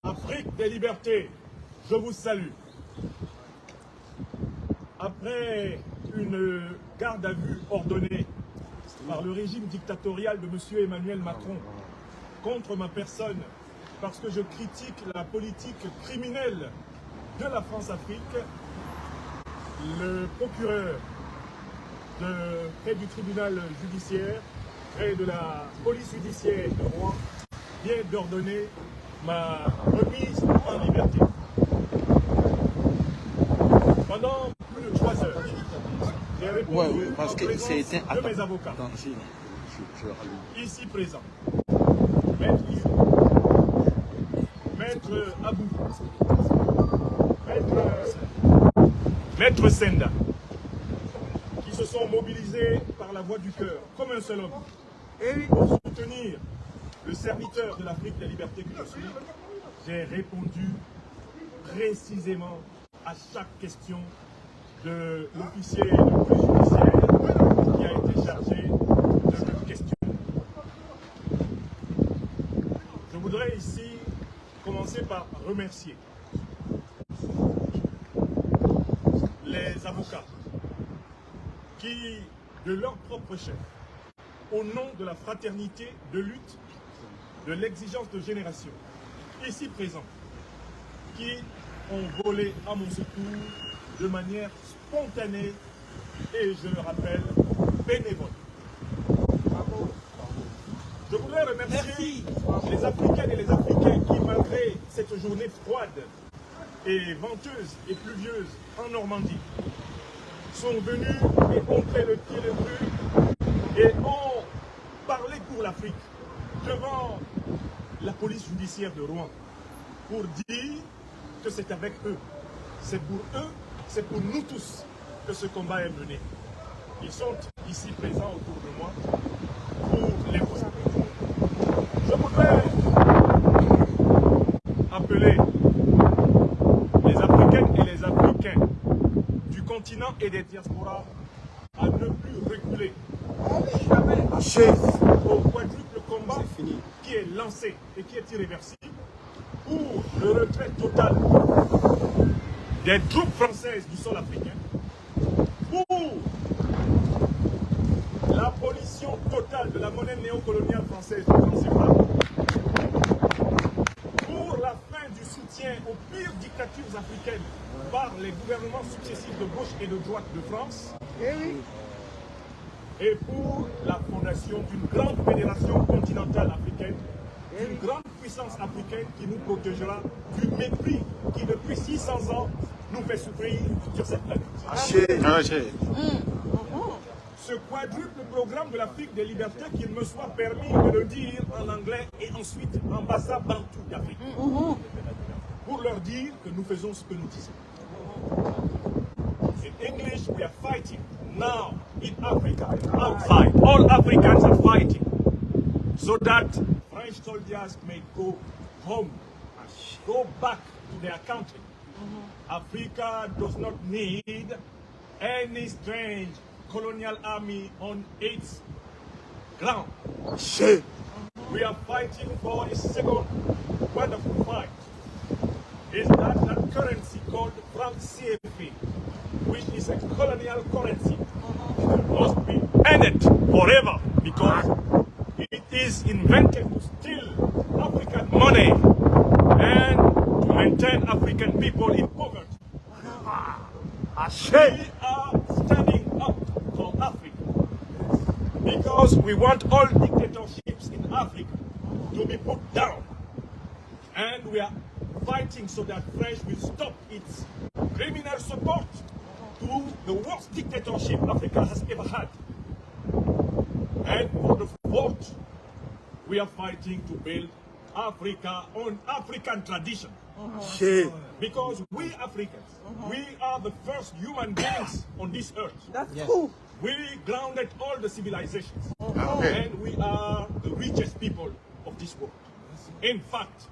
Afrique des libertés, je vous salue. Après une garde à vue ordonnée par le régime dictatorial de M. Emmanuel Macron contre ma personne parce que je critique la politique criminelle de la France-Afrique, le procureur près du tribunal judiciaire et de la police judiciaire de Rouen vient d'ordonner ma remise en liberté. Pendant plus de 3 heures, j'ai répondu en présence de mes avocats, ici présents. Maître Abou, Maître Senda, qui se sont mobilisés par la voix du cœur, comme un seul homme, pour soutenir le serviteur de l'Afrique des libertés que je suis. J'ai répondu précisément à chaque question de l'officier de police judiciaire qui a été chargé de cette question. Je voudrais ici commencer par remercier les avocats qui, de leur propre chef, au nom de la fraternité de lutte, de l'exigence de génération, ici présents, qui ont volé à mon secours de manière spontanée et, je le rappelle, bénévole. Je voudrais remercier les Africaines et les Africains qui, malgré cette journée froide et venteuse et pluvieuse en Normandie, sont venus et ont fait le pied de rue et ont parlé pour l'Afrique devant la police judiciaire de Rouen pour dire que c'est avec eux, c'est pour eux, c'est pour nous tous que ce combat est mené. Ils sont ici présents autour de moi pour les vous appeler. Je voudrais appeler les Africaines et les Africains du continent et des diasporas à ne plus reculer au quadruple combat qui est lancé et qui est irréversible pour le retrait total des troupes françaises du sol africain, pour l'abolition totale de la monnaie néocoloniale française du franc CFA, pour la fin du soutien aux pires dictatures africaines par les gouvernements successifs de gauche et de droite de France, et pour la fondation d'une grande fédération continentale africaine, d'une grande puissance africaine qui nous protégera du mépris qui depuis 600 ans nous fait souffrir sur cette planète. Ce quadruple programme de l'Afrique des libertés, qu'il me soit permis de le dire en anglais et ensuite en bassa bantou d'Afrique, pour leur dire que nous faisons ce que nous disons. In English, we are fighting now in Africa, outside. All Africans are fighting so that French soldiers may go home, go back to their country. Africa does not need any strange colonial army on its ground. We are fighting for a second wonderful fight. Is that currency called franc CFA, which is a colonial currency, must be ended forever because it is invented to steal African money and to maintain African people in poverty. We are standing up for Africa because we want all dictatorships in Africa to be put down, and we are fighting so that France will stop its criminal support to the worst dictatorship Africa has ever had. And for the fourth, we are fighting to build Africa on African tradition. Because we Africans, we are the first human beings on this earth. That's cool. We grounded all the civilizations. And we are the richest people of this world. In fact,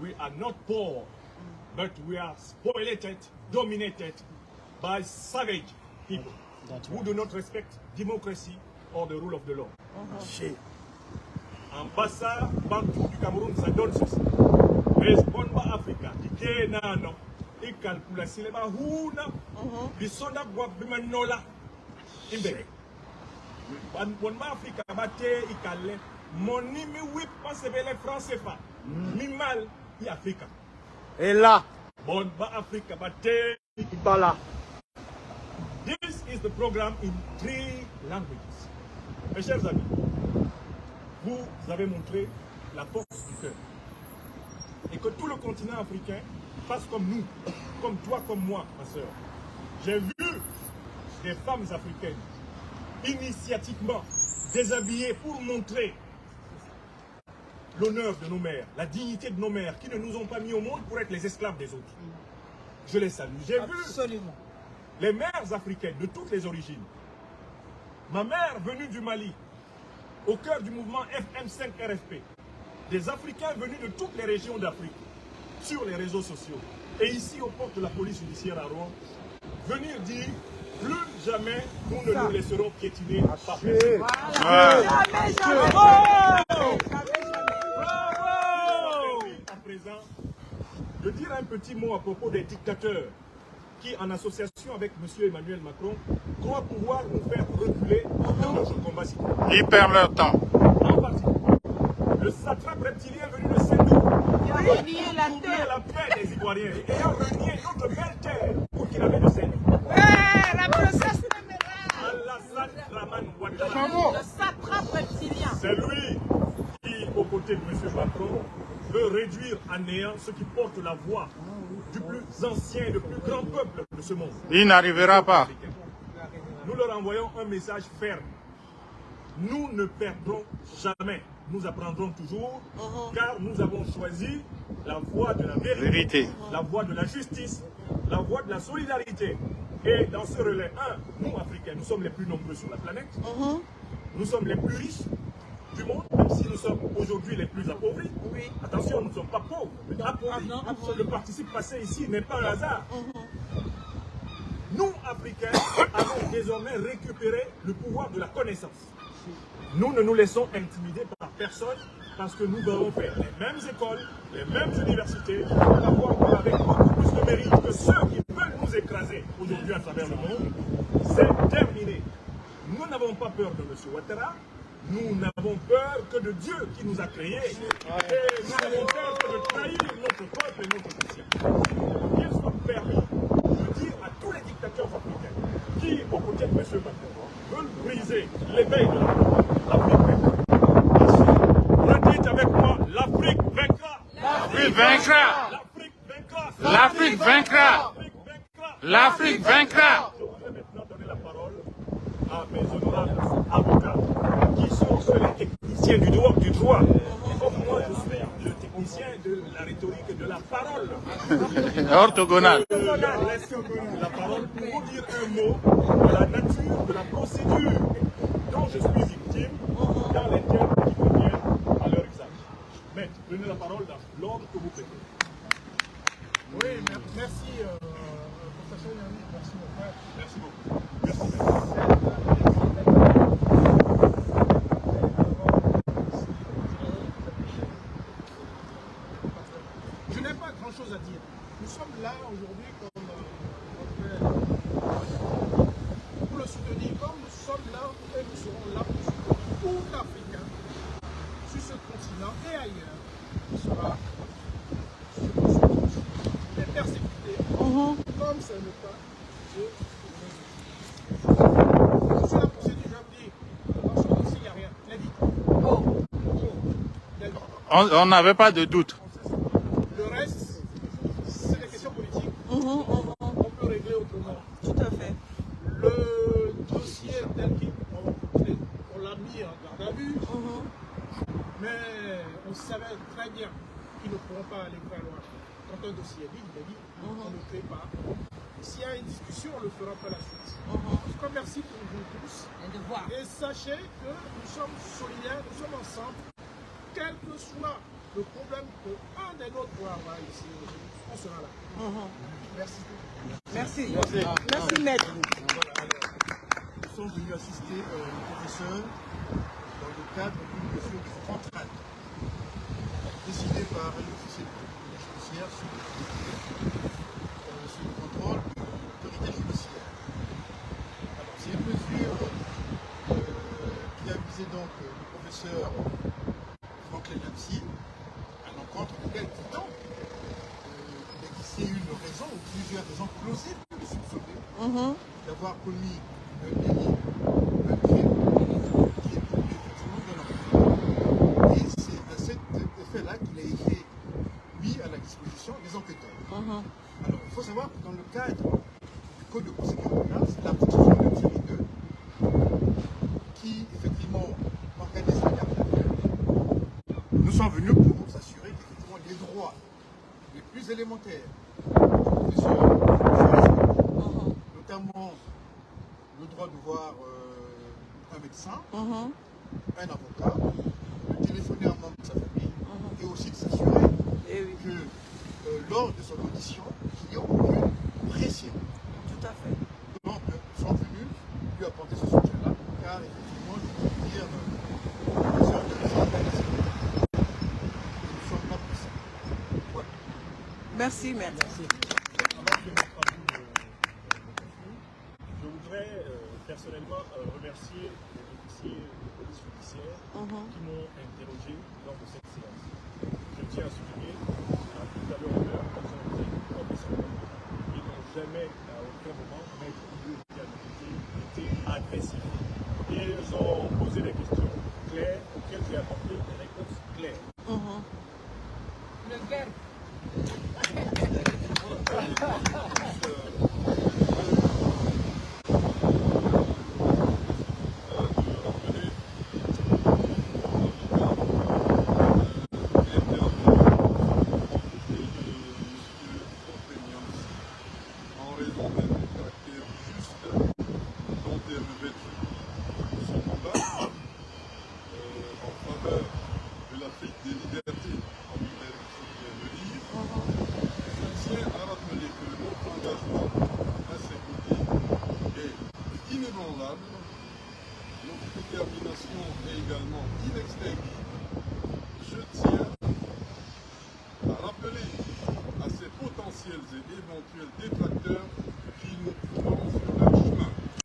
we are not poor, but we are spoiled, dominated by savage people who do not respect democracy or the rule of the law. En Bassa, Bantou du Cameroun, ça donne ceci. Respond nano il calcula si le ba huna bisonda gwa bimanola imbere bon ma Afrika bate ikale moni mi whip pense bele français fa mi mal i Afrika Et là, bon ba Afrika bate voilà. This is the program in 3 languages. Mes chers amis, vous avez montré la force du cœur. Et que tout le continent africain fasse comme nous, comme toi, comme moi, ma soeur. J'ai vu des femmes africaines initiatiquement déshabillées pour montrer l'honneur de nos mères, la dignité de nos mères qui ne nous ont pas mis au monde pour être les esclaves des autres. Je les salue. J'ai vu les mères africaines de toutes les origines. Ma mère venue du Mali, au cœur du mouvement FM5 RFP, des Africains venus de toutes les régions d'Afrique, sur les réseaux sociaux, et ici aux portes de la police judiciaire à Rouen, venir dire plus jamais nous ne nous laisserons piétiner par personne. Jamais, jamais. Bravo! À présent, de dire un petit mot à propos des dictateurs qui, en association avec M. Emmanuel Macron, croient pouvoir nous faire reculer dans notre combat citoyen. Ils perdent leur temps. En partie, le satrape reptilien venu de Saint-Doux, Il a renié la pour terre. la paix des Ivoiriens, et ayant renié notre belle terre pour qu'il avait de Saint-Doux. La princesse Nemera. Alassane Dramane Ouattara. Le satrape reptilien. C'est lui qui, aux côtés de M. Macron, veut réduire à néant ceux qui portent la voix du plus ancien et du plus grand peuple de ce monde. Il n'arrivera pas. Nous leur envoyons un message ferme. Nous ne perdrons jamais. Nous apprendrons toujours, car nous avons choisi la voie de la vérité, la voie de la justice, la voie de la solidarité. Et dans ce relais, nous, Africains, nous sommes les plus nombreux sur la planète. Nous sommes les plus riches du monde, même si nous sommes aujourd'hui les plus appauvris. Oui. Attention, nous ne sommes pas pauvres, mais appauvris. Le participe passé ici n'est pas un hasard. Nous, Africains, avons désormais récupéré le pouvoir de la connaissance. Nous ne nous laissons intimider par personne parce que nous avons fait les mêmes écoles, les mêmes universités, avoir avec beaucoup plus de mérite que ceux qui veulent nous écraser aujourd'hui à travers le monde. C'est terminé. Nous n'avons pas peur de M. Ouattara. Nous n'avons peur que de Dieu qui nous a créés. Et nous n'avons peur que de trahir notre peuple et notre nation. Qu'il soit permis de dire à tous les dictateurs africains qui, aux côtés de M. Macron, veulent briser l'éveil de l'Afrique vaincra. Redites avec moi, l'Afrique vaincra. L'Afrique vaincra. L'Afrique vaincra. L'Afrique vaincra. L'Afrique vaincra. Je voudrais maintenant donner la parole à mes honorables avocats qui sont les techniciens du droit. Et comme moi, je suis le technicien de la rhétorique et de la parole. Orthogonal. Je laisse la parole pour vous dire un mot de la nature de la procédure dont je suis victime dans les termes qui conviennent à leur usage. Maître, prenez la parole dans l'ordre que vous préférez. Oui, merci, professeur Yannick, merci mon frère. Merci beaucoup. Merci. Je n'ai pas grand-chose à dire. Nous sommes là aujourd'hui pour le soutenir, comme nous sommes là et nous serons là pour soutenir tout l'Africain sur ce continent et ailleurs qui sera persécuté comme c'est le cas de sur la procédure, je vais vous dire, dans ce dossier, il n'y a rien. Il a dit. Il a dit. On n'avait pas de doute. Le reste, c'est des questions politiques. On peut régler autrement. Tout à fait. Le dossier tel qu'on l'a mis en garde à vue, mais on savait très bien qu'ils ne pourront pas aller très loin. Quand un dossier est vide, il est vide, on ne fait pas. S'il y a une discussion, on le fera par la suite. En tout cas, merci pour vous tous. Et sachez que nous sommes solidaires, nous sommes ensemble. Quel que soit le problème qu'un des nôtres peut avoir ici, on sera là. Merci. Merci. Merci, maître. Nous sommes venus assister le professeur dans le cadre d'une mesure de contrainte décidée par un officier de la judiciaire. sous le contrôle de l'autorité judiciaire. Alors, c'est une mesure qui a visé donc le professeur Franklin Lapsi à l'encontre de quel titan qui c'est une raison ou plusieurs raisons plausibles de le soupçonner d'avoir commis un délit, un crime qui est puni effectivement de l'enquête. Et c'est à cet effet-là qu'il a été mis à la disposition des enquêteurs. Alors, il faut savoir que dans le cadre du Code de procédure pénale, c'est l'article 69-2 qui, effectivement, organise la garde à vue. Nous sommes venus pour s'assurer qu'effectivement les droits les plus élémentaires du professeur notamment le droit de voir un médecin, un avocat, de téléphoner à un membre de sa famille et aussi de s'assurer que lors de son audition, il n'y a aucune pression. Tout à fait. Donc, nous sommes venus lui apporter ce soutien-là, car effectivement, je peux dire, le professeur de nous sommes là pour ça. Voilà. Merci, maître. Je voudrais personnellement remercier les officiers de police judiciaire qui m'ont interrogé lors de cette séance. Je tiens à souligner, tout à l'heure, ils ont été professionnels. Ils n'ont jamais, à aucun moment, maître ou été agressifs. Et ils ont posé des questions claires auxquelles j'ai apporté des réponses claires. Le guerre.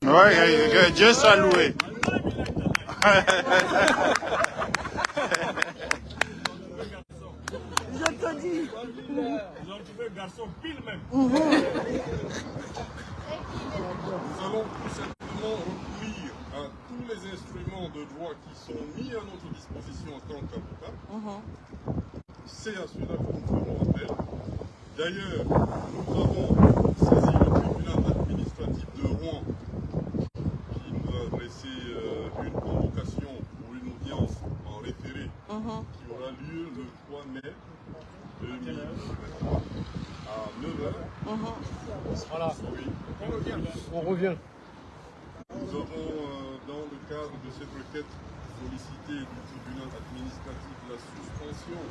Ouais, Dieu soit loué. Je te dis. Ils ont trouvé un garçon pile même. Nous allons tout simplement recourir à tous les instruments de droit qui sont mis à notre disposition en tant qu'avocat. C'est à cela que nous ferons appel. D'ailleurs, nous avons saisi le tribunal administratif de Rouen qui nous a adressé une convocation pour une audience en référé qui aura lieu le 3 mai 2023 à 9h. Voilà. Oui. On revient. Nous avons, dans le cadre de cette requête, sollicité du tribunal administratif la suspension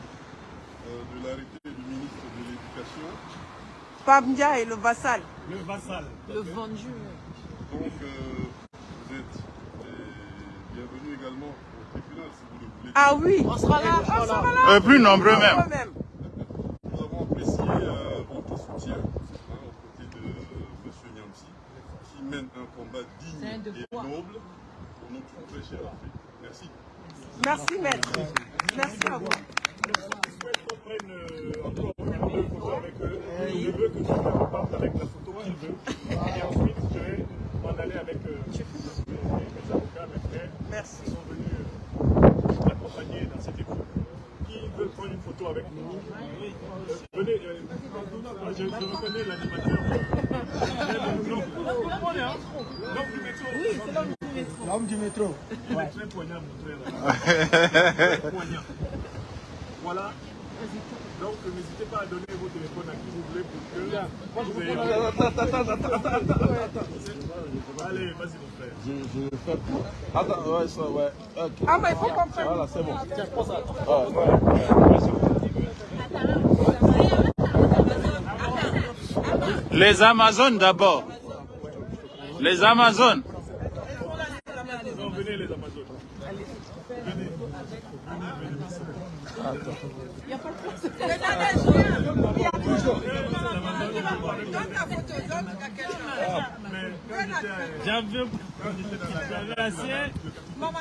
de l'arrêté du ministre de l'Éducation. Pamdia est le vassal. Le vassal. Le vendu. Donc, vous êtes bienvenus également au tribunal si vous le voulez. Ah oui. On sera là. On sera là. Plus nombreux même. Nous avons apprécié votre soutien aux côtés de M. Niamsi, qui mène un combat digne et noble pour notre très cher Afrique. Merci. Merci, maître. Merci à vous. Je souhaite qu'on prenne encore une photo avec eux. Je veux que chacun reparte avec la photo qu'il veut. Et ensuite, je vais m'en aller avec mes avocats, mes frères. Merci. Qui sont venus m'accompagner dans cette épreuve. Qui veut prendre une photo avec nous? Venez, je reconnais l'animateur. L'homme du métro. Oui, c'est l'homme du métro. L'homme du métro. Il est très poignant, mon frère. Très poignant. Voilà. Donc, n'hésitez pas à donner vos téléphones à qui vous voulez pour que vous ayez... Allez, vas-y, mon frère. Je vais faire pour... Attends, ouais, ça, ouais. Ok. Ah, mais il faut qu'on fasse. Voilà, c'est bon. Tiens, prends ça. Les Amazones d'abord. Les Amazones. Non, venez, les Amazones. Venez. Il n'y a pas de J'avais assez. Maman.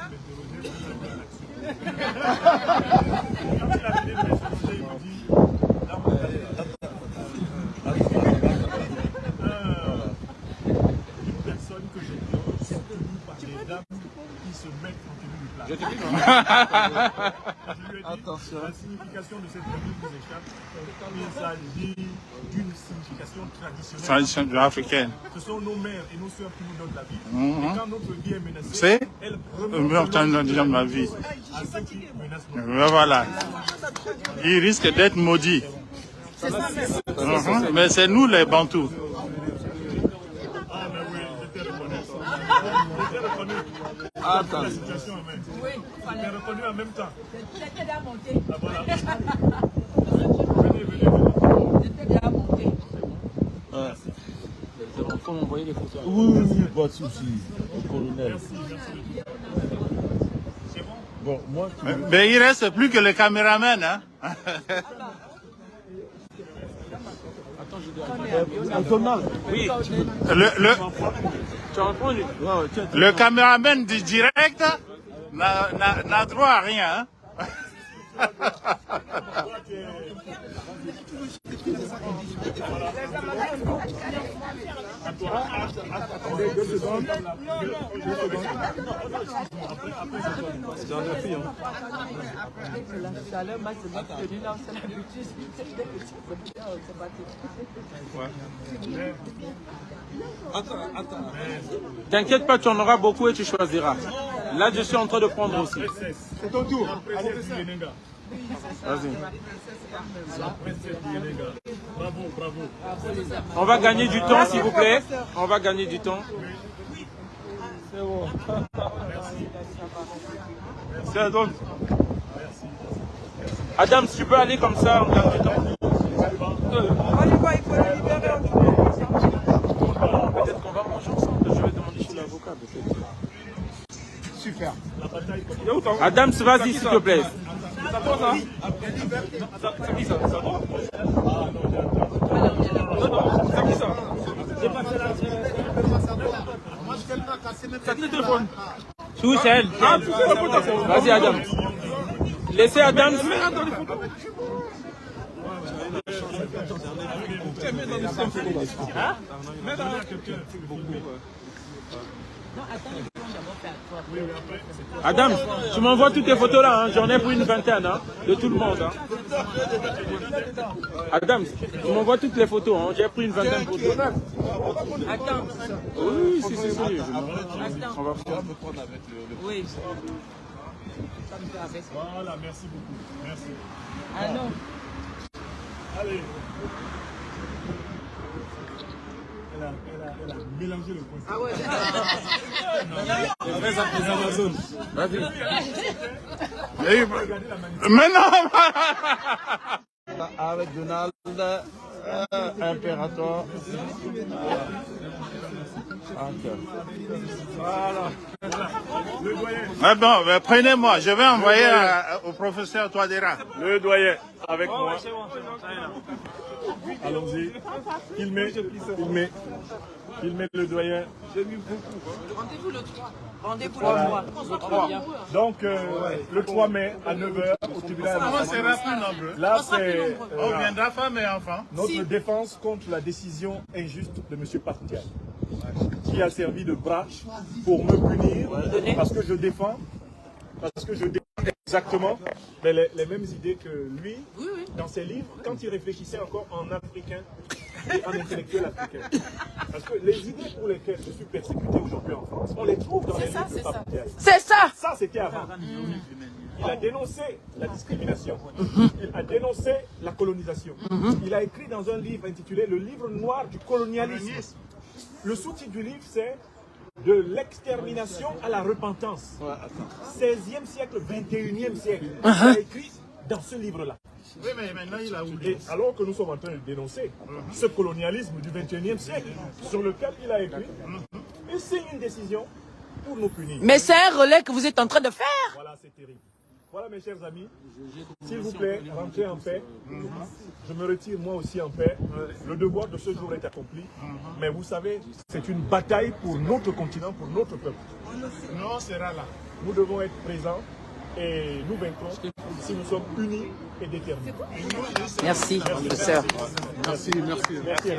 Personne que j'ai soutenue par les dames qui se mettent en tenue de place. Je lui ai dit, Attention. la signification de cette tenue vous échappe. Il s'agit d'une signification traditionnelle. Tradition africaine. Ce sont nos mères et nos sœurs qui nous donnent la vie. Et quand notre vie est menacée, C'est elles de ma vie. à ceux qui menacent notre vie. Voilà. Il risque d'être maudit. Mais c'est nous les Bantous. Ah, mais oui, j'étais reconnaissant. J'étais reconnu. Attends. La situation en même. Oui, J'étais reconnu en même temps. j'étais déjà montée. Ah, voilà. Venez, venez, venez. J'étais déjà montée. Il faut m'envoyer les photos. Oui, pas de souci. Le colonel. Bon, moi, Mais il reste plus que le caméraman. Hein? Donald. Oui. Le caméraman du direct n'a droit à rien. Hein? T'inquiète pas, tu en auras beaucoup et tu choisiras. Là, je suis en train de prendre aussi. C'est ton tour. Vas-y. Bravo, bravo. On va gagner du temps, s'il vous plaît. On va gagner du temps. c'est bon. C'est donc. Adam, tu peux aller comme ça, on gagne du temps. On y va, il faut le libérer. Peut-être qu'on va manger ensemble. Je vais demander chez l'avocat. Super. Adam, vas-y, s'il te plaît. Tout seul. Vas-y, Adam. Laissez Adam. Adam, tu m'envoies toutes tes photos là, hein. J'en ai pris une vingtaine, hein, de tout le monde. Hein. Adam, tu m'envoies toutes les photos, hein. J'ai pris une vingtaine de photos. Attends. Oui, si. Attends. On va faire. Oui. Voilà, merci beaucoup. Merci. Ah non. Allez. Elle a mélangé le point. Ah ouais. Mais non. Avec Donald, impérateur. Voilà. Le doyen. Ah bon, ben, prenez-moi. Je vais envoyer au professeur Touadéra. Le doyen avec moi. Allons-y. Filmez. Filmez le doyen. Rendez-vous le 3. Rendez-vous Voilà. le 3. Donc, le 3 mai à 9h au tribunal administratif. Là, c'est On viendra femme et enfant. notre défense contre la décision injuste de M. Partial, qui a servi de bras pour me punir parce que je défends exactement les mêmes idées que lui dans ses livres, quand il réfléchissait encore en africain et en intellectuel africain. Parce que les idées pour lesquelles je suis persécuté aujourd'hui en France, on les trouve dans les livres de Partial. C'est ça. Ça, c'était avant. Il a dénoncé la discrimination. Il a dénoncé la colonisation. Il a écrit dans un livre intitulé « Le livre noir du colonialisme ». Le sous-titre du livre, c'est « De l'extermination à la repentance ». 16e siècle, 21e siècle. Il a écrit dans ce livre-là. Oui, mais maintenant il a oublié. Et alors que nous sommes en train de dénoncer ce colonialisme du 21e siècle, sur lequel il a écrit, il signe une décision pour nous punir. Mais c'est un relais que vous êtes en train de faire. Voilà, c'est terrible. Voilà mes chers amis, s'il vous plaît, rentrez en paix. Je me retire moi aussi en paix. Le devoir de ce jour est accompli. Mais vous savez, c'est une bataille pour notre continent, pour notre peuple. Nous, on sera là. Nous devons être présents et nous vaincrons si nous sommes unis et déterminés. Merci, professeur. Merci. Merci.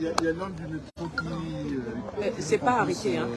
Il y a l'homme du métro qui... C'est pas arrêté, hein.